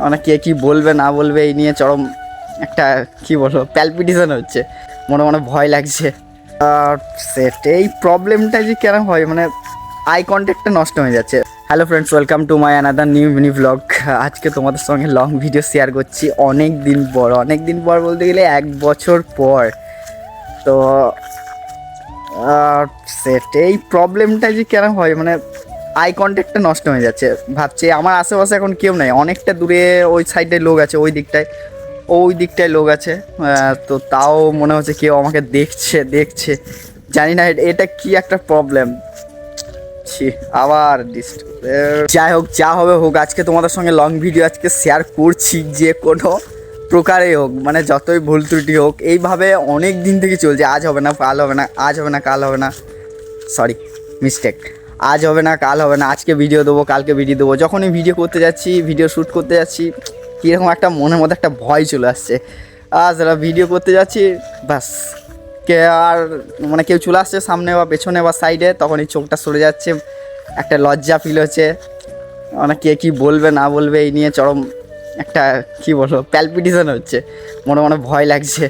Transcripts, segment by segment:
মানে কে কি বলবে না বলবে এই নিয়ে চরম একটা কি বলবো প্যালপিটেশন হচ্ছে, মনে মনে ভয় লাগছে। আর সেটাই প্রবলেমটা যে কেন হয়, মানে আই কন্ট্যাক্টটা নষ্ট হয়ে যাচ্ছে। Hello friends, welcome to my another new mini blog. আজকে তোমাদের সঙ্গে লং ভিডিও শেয়ার করছি অনেক দিন পর বলতে গেলে 1 বছর পর। তো সেটাই প্রবলেমটা যে কেন হয়, মানে আই কন্ট্যাক্টটা নষ্ট হয়ে যাচ্ছে। ভাবছি আমার আশেপাশে এখন কেউ নেই, অনেকটা দূরে ওই সাইডে লোক আছে, ওই দিকটায় লোক আছে। তো তাও মনে হচ্ছে কেউ আমাকে দেখছে জানি না এটা কি একটা প্রবলেম। আবার যাই হোক, যা হবে হোক, আজকে তোমাদের সঙ্গে লং ভিডিও আজকে শেয়ার করছি। যে কোনো প্রকারে হোক, মানে যতই ভুল ত্রুটি হোক, এইভাবে অনেক দিন থেকে চলছে। আজ হবে না কাল হবে না, আজ হবে না কাল হবে না, সরি মিস্টেক, আজ হবে না কাল হবে না, আজকে ভিডিও দেবো কালকে ভিডিও দেবো। যখনই ভিডিও করতে যাচ্ছি, ভিডিও শ্যুট করতে যাচ্ছি, কীরকম একটা মনের মধ্যে একটা ভয় চলে আসছে। যারা ভিডিও করতে যাচ্ছি ব্যাস আর মানে কেউ চলে আসছে সামনে বা পেছনে বা সাইডে, তখন এই চোখটা সরে যাচ্ছে, একটা লজ্জা ফিল হচ্ছে। মানে কে কী বলবে না বলবে এই নিয়ে চরম একটা কি বলবো প্যালপিটেশন হচ্ছে, মনে মনে ভয় লাগছে।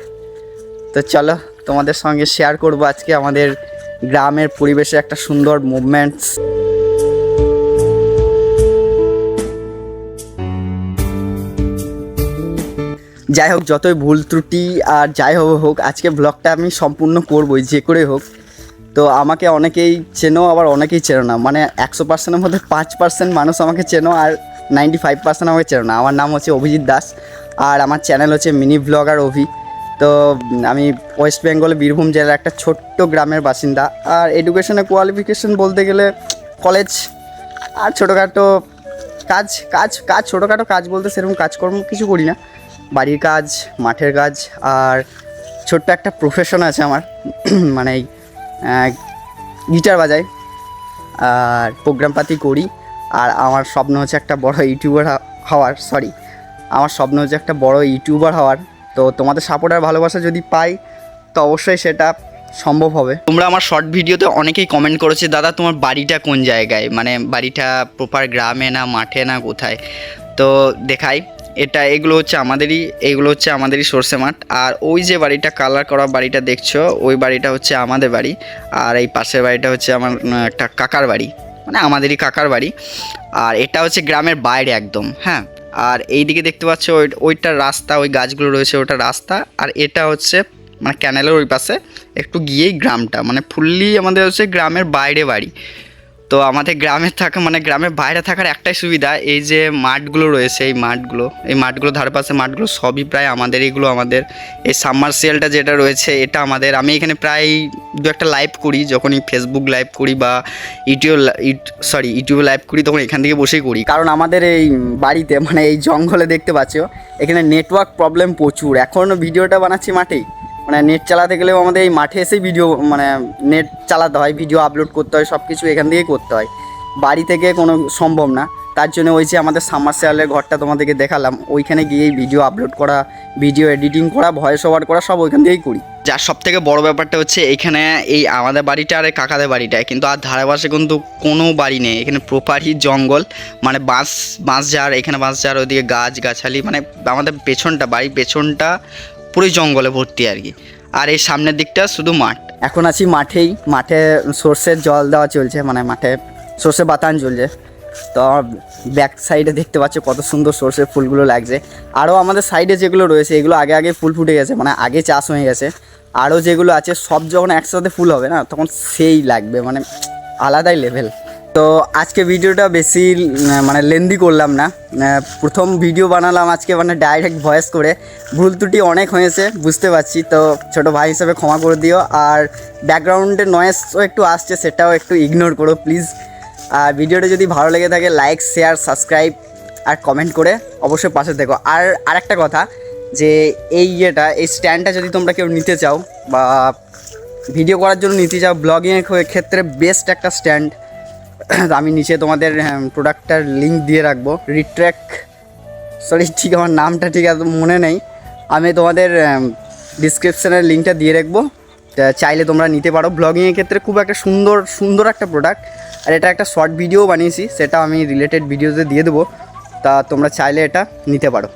তো চলো তোমাদের সঙ্গে শেয়ার করবো আজকে আমাদের গ্রামের পরিবেশে একটা সুন্দর মুভমেন্টস। যাই হোক, যতই ভুল ত্রুটি আর যাই হোক, আজকে ব্লগটা আমি সম্পূর্ণ করবোই যে করে হোক। তো আমাকে অনেকেই চেনো, আবার অনেকেই চেনো না, মানে 100%-এর মধ্যে 5% মানুষ আমাকে চেনো আর 95% আমাকে চেনো না। আমার নাম হচ্ছে অভিজিৎ দাস আর আমার চ্যানেল হচ্ছে মিনি ব্লগার অভি। তো আমি ওয়েস্ট বেঙ্গলে বীরভূম জেলার একটা ছোট্ট গ্রামের বাসিন্দা। আর এডুকেশনের কোয়ালিফিকেশন বলতে গেলে কলেজ আর ছোটোখাটো কাজ ছোটোখাটো কাজ বলতে সেরকম কাজকর্ম কিছু করি না, বাড়ির কাজ, মাঠের কাজ। আর ছোট্ট একটা প্রফেশন আছে আমার, মানে গিটার বাজাই আর প্রোগ্রাম পাতি করি। আর আমার স্বপ্ন হচ্ছে একটা বড় ইউটিউবার হওয়ার। তো তোমাদের সাপোর্ট আর ভালোবাসা যদি পাই তো অবশ্যই সেটা সম্ভব হবে। তোমরা আমার শর্ট ভিডিওতে অনেকেই কমেন্ট করেছে, দাদা তোমার বাড়িটা কোন জায়গায়, মানে বাড়িটা প্রপার গ্রামে না মাঠে না কোথায়। তো দেখাই, এগুলো হচ্ছে আমাদেরই সরষে মাঠ। আর ওই যে বাড়িটা কালার করা বাড়িটা দেখছো, ওই বাড়িটা হচ্ছে আমাদের বাড়ি। আর এই পাশের বাড়িটা হচ্ছে আমার একটা কাকার বাড়ি, মানে আমাদেরই কাকার বাড়ি। আর এটা হচ্ছে গ্রামের বাইরে একদম, হ্যাঁ। আর এই দিকে দেখতে পাচ্ছ ওইটা রাস্তা, ওই গাছগুলো রয়েছে ওটা রাস্তা। আর এটা হচ্ছে মানে ক্যানেলের ওই পাশে একটু গিয়েই গ্রামটা, মানে ফুললি আমাদের হচ্ছে গ্রামের বাইরে বাড়ি। তো আমাদের গ্রামের বাইরে থাকার একটাই সুবিধা, এই যে মাঠগুলো রয়েছে, এই মাঠগুলো ধারে পাশে মাঠগুলো সবই প্রায় আমাদের। এইগুলো আমাদের, এই সাবমার্সিবলটা যেটা রয়েছে এটা আমাদের। আমি এখানে প্রায় দু একটা লাইভ করি, যখনই ফেসবুক লাইভ করি বা ইউটিউবে লাইভ করি, তখন এখান থেকে বসেই করি। কারণ আমাদের এই বাড়িতে, মানে এই জঙ্গলে দেখতে পাচ্ছ, এখানে নেটওয়ার্ক প্রবলেম প্রচুর। এখন ভিডিওটা বানাচ্ছি মাঠেই, মানে নেট চালাতে গেলেও আমাদের এই মাঠে এসেই ভিডিও, মানে নেট চালাতে হয়, ভিডিও আপলোড করতে হয়, সব কিছু এখান থেকেই করতে হয়, বাড়ি থেকে কোনো সম্ভব না। তার জন্য ওই যে আমাদের সাবমার্সিবলের ঘরটা তোমাদেরকে দেখালাম, ওইখানে গিয়েই ভিডিও আপলোড করা, ভিডিও এডিটিং করা, ভয়েস ওভার করা সব ওইখান থেকেই করি। যার সব থেকে বড়ো ব্যাপারটা হচ্ছে এখানে এই আমাদের বাড়িটা আর কাকাদের বাড়িটায় কিন্তু আর ধারে পাশে কিন্তু কোনো বাড়ি নেই। এখানে প্রপারই জঙ্গল, মানে বাঁশঝাড়, এখানে বাঁশঝাড়, ওইদিকে গাছগাছালি, মানে আমাদের বাড়ির পেছনটা পুরোই জঙ্গলে ভর্তি আর কি। আর এই সামনের দিকটা শুধু মাঠ। এখন আছি মাঠে সর্ষের জল দেওয়া চলছে, মানে মাঠে সর্ষে বাতান চলছে। তো ব্যাক সাইডে দেখতে পাচ্ছ কত সুন্দর সর্ষের ফুলগুলো লাগছে। আরও আমাদের সাইডে যেগুলো রয়েছে এগুলো আগে ফুল ফুটে গেছে, মানে আগে চাষ হয়ে গেছে। আরও যেগুলো আছে সব যখন একসাথে ফুল হবে না, তখন সেই লাগবে, মানে আলাদাই লেভেল। তো আজকে ভিডিওটা বেশি মানে লেন্দি করলাম না, প্রথম ভিডিও বানালাম আজকে, মানে ডাইরেক্ট ভয়েস করে। ভুল ত্রুটি অনেক হয়েছে বুঝতে পারছি, তো ছোটো ভাই হিসেবে ক্ষমা করে দিও। আর ব্যাকগ্রাউন্ডে নয়েজও একটু আসছে, সেটাও একটু ইগনোর করো প্লিজ। আর ভিডিওটা যদি ভালো লেগে থাকে লাইক, শেয়ার, সাবস্ক্রাইব আর কমেন্ট করে অবশ্যই পাশে থেকো। আর আরেকটা কথা, যে এই স্ট্যান্ডটা যদি তোমরা কেউ নিতে চাও বা ভিডিও করার জন্য নিতে চাও, ব্লগিংয়ের ক্ষেত্রে বেস্ট একটা স্ট্যান্ড, আমি নিচে তোমাদের প্রোডাক্টটার লিঙ্ক দিয়ে রাখবো। ঠিক আমার নামটা ঠিক আছে মনে নেই, আমি তোমাদের ডিসক্রিপশানের লিঙ্কটা দিয়ে রাখবো, চাইলে তোমরা নিতে পারো। ব্লগিংয়ের ক্ষেত্রে খুব একটা সুন্দর একটা প্রোডাক্ট। আর এটা একটা শর্ট ভিডিও বানিয়েছি, সেটা আমি রিলেটেড ভিডিওতে দিয়ে দেবো। তা তোমরা চাইলে এটা নিতে পারো।